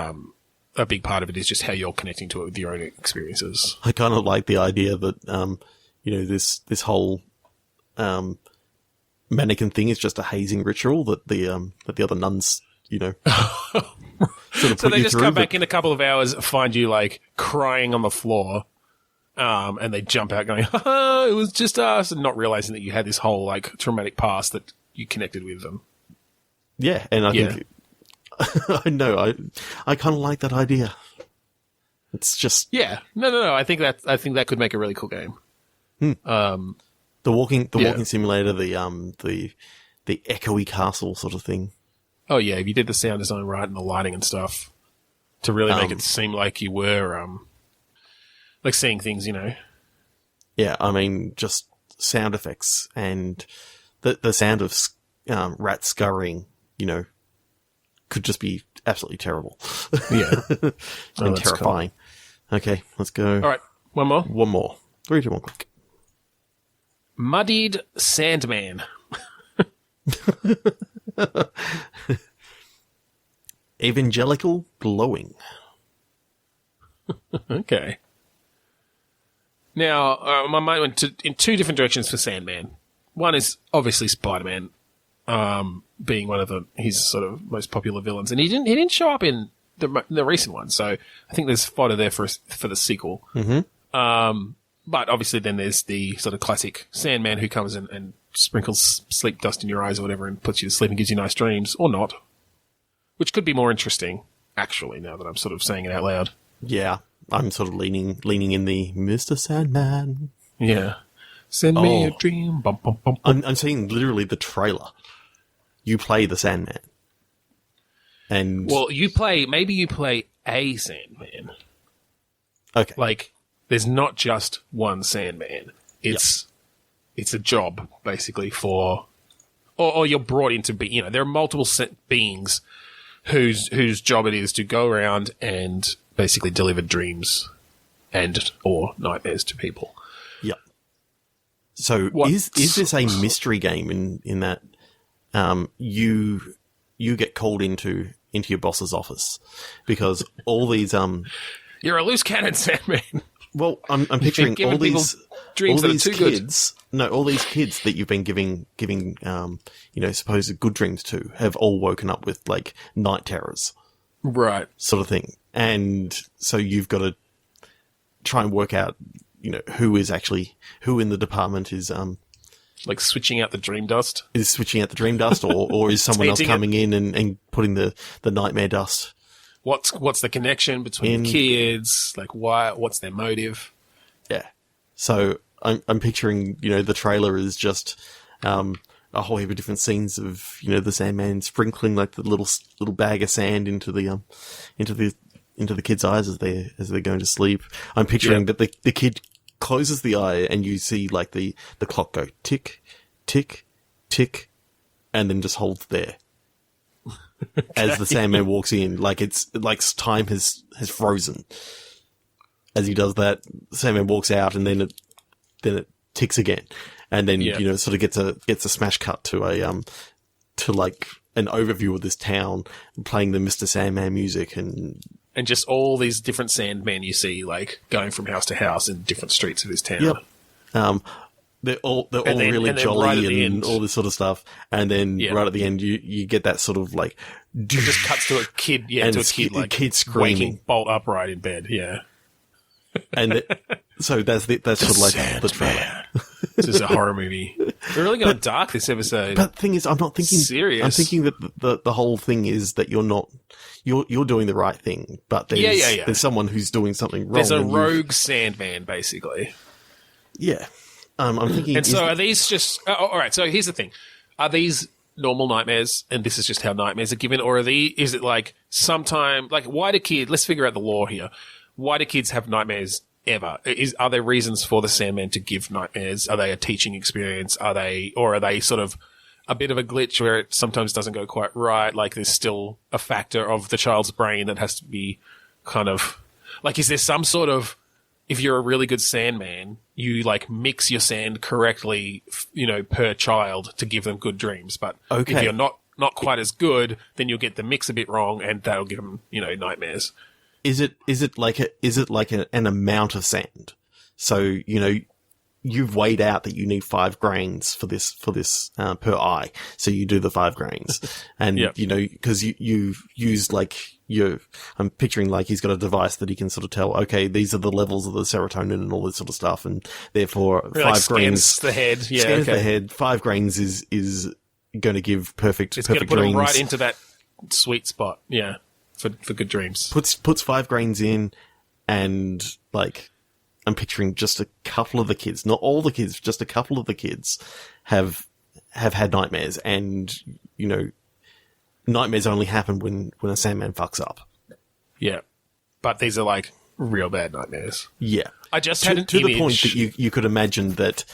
a big part of it is just how you're connecting to it with your own experiences. I kind of like the idea that this whole mannequin thing is just a hazing ritual that the other nuns sort of so they just come back in a couple of hours, find you like crying on the floor. And they jump out going, it was just us, and not realizing that you had this whole like traumatic past that you connected with them. Yeah, and I think I know I kind of like that idea. It's just no. I think that could make a really cool game. The walking simulator, the echoey castle sort of thing. Oh yeah, if you did the sound design right and the lighting and stuff to really make it seem like you were like seeing things, Yeah, I mean, just sound effects and the sound of rats scurrying, could just be absolutely terrible. Yeah. And terrifying. Cool. Okay, let's go. All right, one more. 3, 2, 1, click. Muddied Sandman. evangelical glowing. Okay. Now, my mind went in two different directions for Sandman. One is obviously Spider-Man, being one of his sort of most popular villains, and he didn't show up in the recent one, so I think there's fodder there for the sequel. Mm-hmm. But obviously, then there's the sort of classic Sandman who comes in and sprinkles sleep dust in your eyes or whatever, and puts you to sleep and gives you nice dreams, or not, which could be more interesting. Actually, now that I'm sort of saying it out loud. Yeah, I'm sort of leaning in the Mr. Sandman. Yeah. Send me a dream. Bum, bum, bum, bum. I'm seeing literally the trailer. You play the Sandman. And well, maybe you play a Sandman. Okay. Like, there's not just one Sandman. It's a job, basically, for... Or you're brought into... there are multiple beings whose job it is to go around and basically deliver dreams or nightmares to people. Yep. So is this a mystery game in that you get called into your boss's office because all these you're a loose cannon, Sandman. Well, I'm picturing all these kids. Good. No, all these kids that you've been giving supposed good dreams to have all woken up with like night terrors, right? Sort of thing. And so you've got to try and work out, who in the department is like switching out the dream dust. Is switching out the dream dust, or is someone else coming in and putting the nightmare dust? What's the connection between the kids? Like, why? What's their motive? Yeah. So I'm picturing, the trailer is just a whole heap of different scenes of, the Sandman sprinkling like the little bag of sand into the kid's eyes as they're going to sleep. I'm picturing that the kid closes the eye and you see like the clock go tick, tick, tick, and then just holds there. As the Sandman walks in, like it's like time has frozen. As he does that, the Sandman walks out, and then it ticks again, and then sort of gets a smash cut to like an overview of this town, playing the Mr. Sandman music and just all these different Sandmen you see, like going from house to house in different streets of his town. Yep. They're all really jolly right and all this sort of stuff. And then right at the end, you get that sort of like... It just cuts to a kid, like kid screaming. Waking bolt upright in bed, yeah. And so that's sort of like the trailer. This is a horror movie. We're really going dark this episode. But the thing is, I'm not thinking... Serious. I'm thinking that the whole thing is that you're not... You're doing the right thing, but there's someone who's doing something wrong. There's a rogue Sandman, basically. Yeah. I'm thinking... And so are these just... all right, so here's the thing. Are these normal nightmares, and this is just how nightmares are given, or is it like sometime... Like, why do kids... Let's figure out the law here. Why do kids have nightmares ever? Are there reasons for the Sandman to give nightmares? Are they a teaching experience? Or are they sort of a bit of a glitch where it sometimes doesn't go quite right? Like, there's still a factor of the child's brain that has to be kind of... Like, is there some sort of... If you're a really good Sandman, you like mix your sand correctly, per child to give them good dreams. But if you're not quite as good, then you'll get the mix a bit wrong, and that'll give them, nightmares. Is it like an amount of sand? So you've weighed out that you need 5 grains for this per eye, so you do the 5 grains, and because you've used like I'm picturing like he's got a device that he can sort of tell, okay, these are the levels of the serotonin and all this sort of stuff, and therefore 5 grains scans the head, the head. 5 grains is going to give perfect going to put dreams. Him right into that sweet spot, for good dreams. Puts 5 grains in, and like I'm picturing just a couple of the kids, not all the kids, just a couple of the kids have had nightmares, and nightmares only happen when a Sandman fucks up. Yeah. But these are like real bad nightmares. Yeah. I just had an to image. The point that you could imagine that,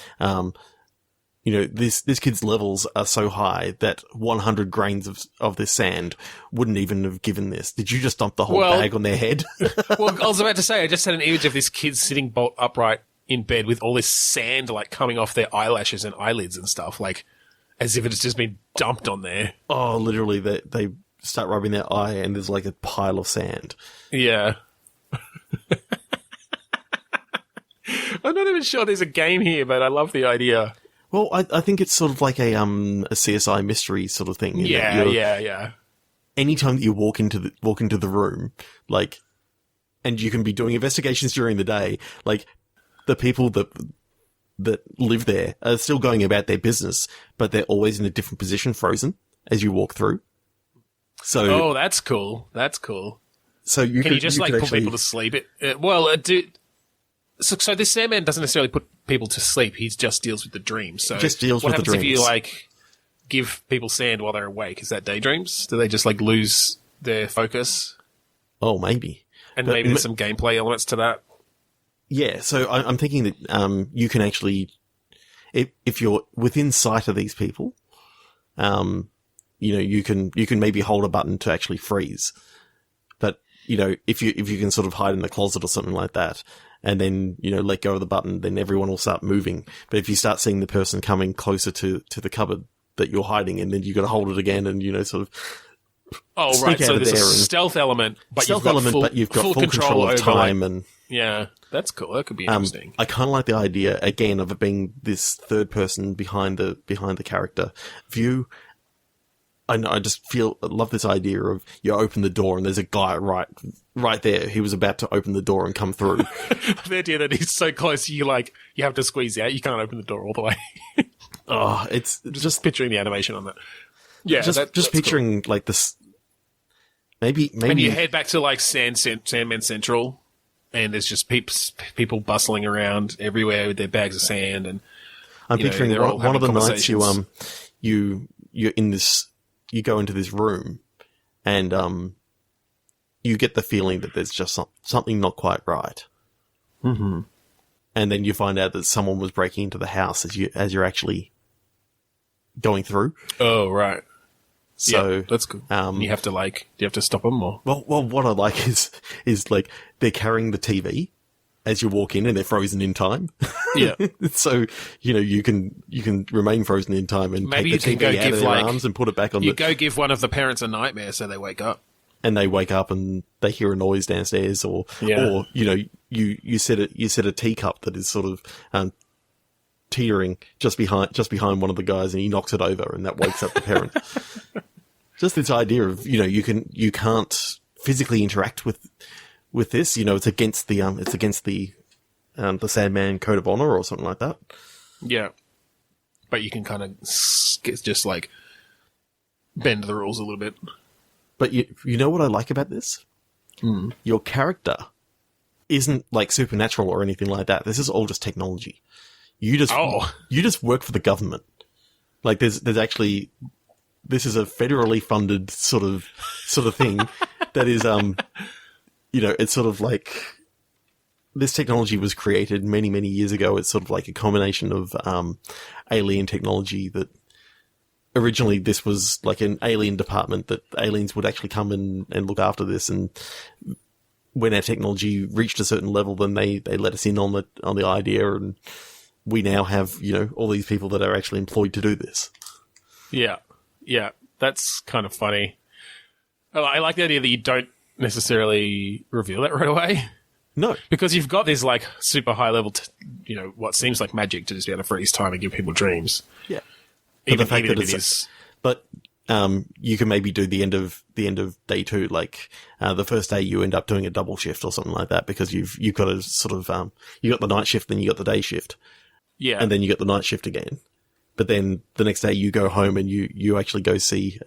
this kid's levels are so high that 100 grains of this sand wouldn't even have given this. Did you just dump the whole bag on their head? Well, I was about to say, I just had an image of this kid sitting bolt upright in bed with all this sand like coming off their eyelashes and eyelids and stuff, like as if it's just been dumped on there. Oh, literally, they start rubbing their eye and there's like a pile of sand. Yeah. I'm not even sure there's a game here, but I love the idea. Well, I think it's sort of like a CSI mystery sort of thing. Yeah. Anytime that you walk into the room, like, and you can be doing investigations during the day, like, the people that live there are still going about their business, but they're always in a different position, frozen, as you walk through. So, that's cool. That's cool. So you can just like put people to sleep? So this Sandman doesn't necessarily put people to sleep. He just deals with the dreams. So just deals with the dreams. What happens if you like give people sand while they're awake? Is that daydreams? Do they just like lose their focus? Oh, maybe. And maybe there's some gameplay elements to that. Yeah. So I'm thinking that you can actually, if you're within sight of these people, you can maybe hold a button to actually freeze. But if you can sort of hide in the closet or something like that, and then, let go of the button, then everyone will start moving. But if you start seeing the person coming closer to the cupboard that you're hiding in, then you've got to hold it again and, sort of right. So there's a stealth element, but you've got full control of time. And yeah, that's cool. That could be interesting. I kind of like the idea, again, of it being this third person behind the character view. I love this idea of you open the door and there's a guy right there. He was about to open the door and come through. The idea that he's so close, you have to squeeze out. You can't open the door all the way. It's just picturing the animation on that. Yeah, just picturing cool. Like this. Maybe. And you head back to like Sandman Central, and there's just people bustling around everywhere with their bags of sand, and I'm picturing one of the nights you're in this. You go into this room and you get the feeling that there's just something not quite right. Mm-hmm. And then you find out that someone was breaking into the house as you're actually going through. Oh, right. So yeah, that's good. You have to do you have to stop them or? Well, what I like is like they're carrying the TV as you walk in and they're frozen in time. Yeah. So, you can remain frozen in time and maybe take the TV out of their arms and put it back on go give one of the parents a nightmare so they wake up. And they wake up and they hear a noise downstairs or you set a teacup that is sort of teetering just behind one of the guys and he knocks it over and that wakes up the parent. Just this idea of, you can't physically interact with this, it's against the Sandman Code of Honor or something like that. Yeah. But you can kind of just like bend the rules a little bit. But you know what I like about this? Mm. Your character isn't like supernatural or anything like that. This is all just technology. You just work for the government. Like there's actually, this is a federally funded sort of thing that is, it's sort of like, this technology was created many, many years ago. It's sort of like a combination of alien technology that originally this was like an alien department that aliens would actually come and look after this. And when our technology reached a certain level, then they let us in on the idea. And we now have, all these people that are actually employed to do this. Yeah. Yeah. That's kind of funny. I like the idea that you don't necessarily reveal that right away. No. Because you've got this like super high level, what seems like magic to just be able to freeze time and give people dreams. Yeah. Even the fact that it is. But you can maybe do the end of day 2, like the first day you end up doing a double shift or something like that because you've got a sort of you got the night shift, then you got the day shift. Yeah. And then you got the night shift again. But then the next day you go home and you actually go see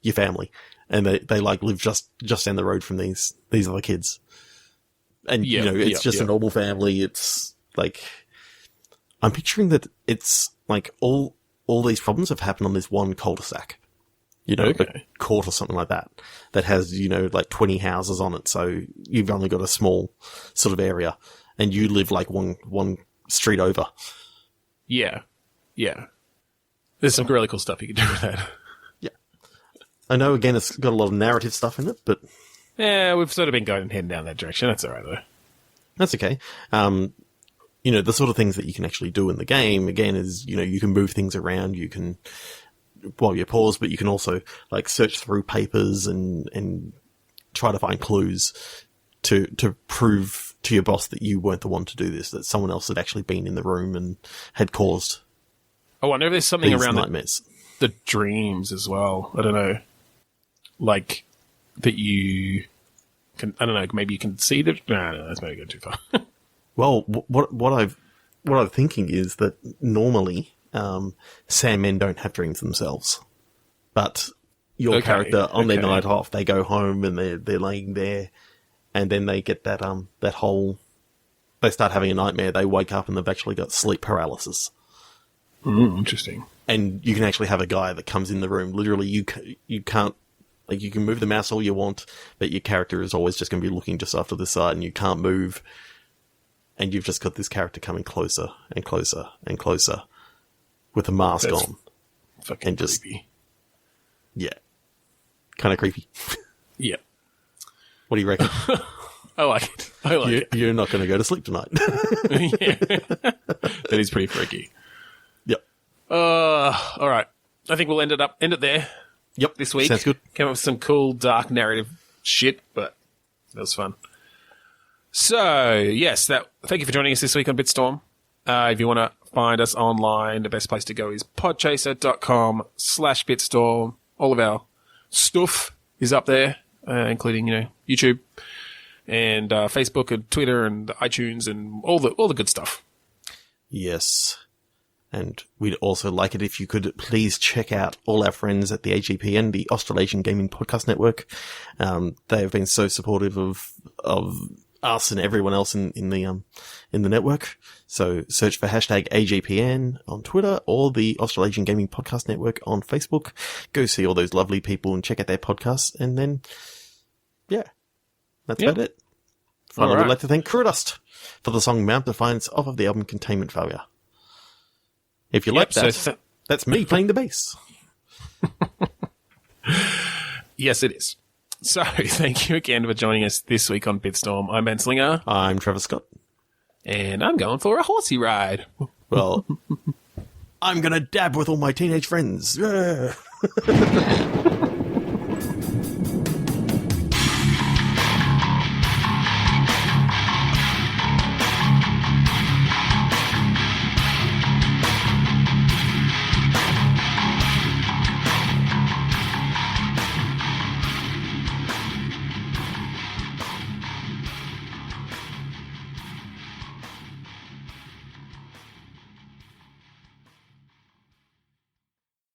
your family. And they like live just down the road from these other kids. And, it's just a normal family. It's like, I'm picturing that it's like all these problems have happened on this one cul-de-sac, okay. A court or something like that has, like 20 houses on it. So you've only got a small sort of area and you live like one street over. Yeah. Yeah. There's some really cool stuff you can do with that. Yeah. I know, again, it's got a lot of narrative stuff in it, but... Yeah, we've sort of been heading down that direction. That's all right, though. That's okay. The sort of things that you can actually do in the game, again, is, you can move things around. You can while you're paused, but you can also like search through papers and try to find clues to prove to your boss that you weren't the one to do this, that someone else had actually been in the room and had caused. I wonder if there's something around nightmares. The dreams as well. I don't know. Like, that you can, I don't know, maybe you can see the, no, that's maybe going too far. Well, what I'm thinking is that normally, Sandmen don't have dreams themselves, but your character on their night off, they go home and they're laying there, and then they get that whole, they start having a nightmare, they wake up and they've actually got sleep paralysis. Interesting. And you can actually have a guy that comes in the room. Literally, you can't, like, you can move the mouse all you want, but your character is always just going to be looking just off to the side, and you can't move. And you've just got this character coming closer and closer and closer with a mask on. Fucking and just creepy. Yeah. Kind of creepy. Yeah. What do you reckon? I like it. You're not going to go to sleep tonight. Yeah. That is pretty freaky. Yep. All right. I think we'll end it there. Yep. This week. Sounds good. Came up with some cool dark narrative shit, but that was fun. So, yes, thank you for joining us this week on Bitstorm. If you want to find us online, the best place to go is podchaser.com/Bitstorm. All of our stuff is up there, including, YouTube and Facebook and Twitter and iTunes and all the good stuff. Yes. And we'd also like it if you could please check out all our friends at the AGPN, the Australasian Gaming Podcast Network. They have been so supportive of us and everyone else in the network. So search for #AGPN on Twitter or the Australasian Gaming Podcast Network on Facebook. Go see all those lovely people and check out their podcasts. And then, yeah, that's about it. Finally, we'd like to thank Crudust for the song Mount Defiance off of the album Containment Failure. If you like that, that's me playing the bass. Yes, it is. So, thank you again for joining us this week on Bitstorm. I'm Ben Slinger. I'm Trevor Scott. And I'm going for a horsey ride. Well, I'm going to dab with all my teenage friends. Yeah.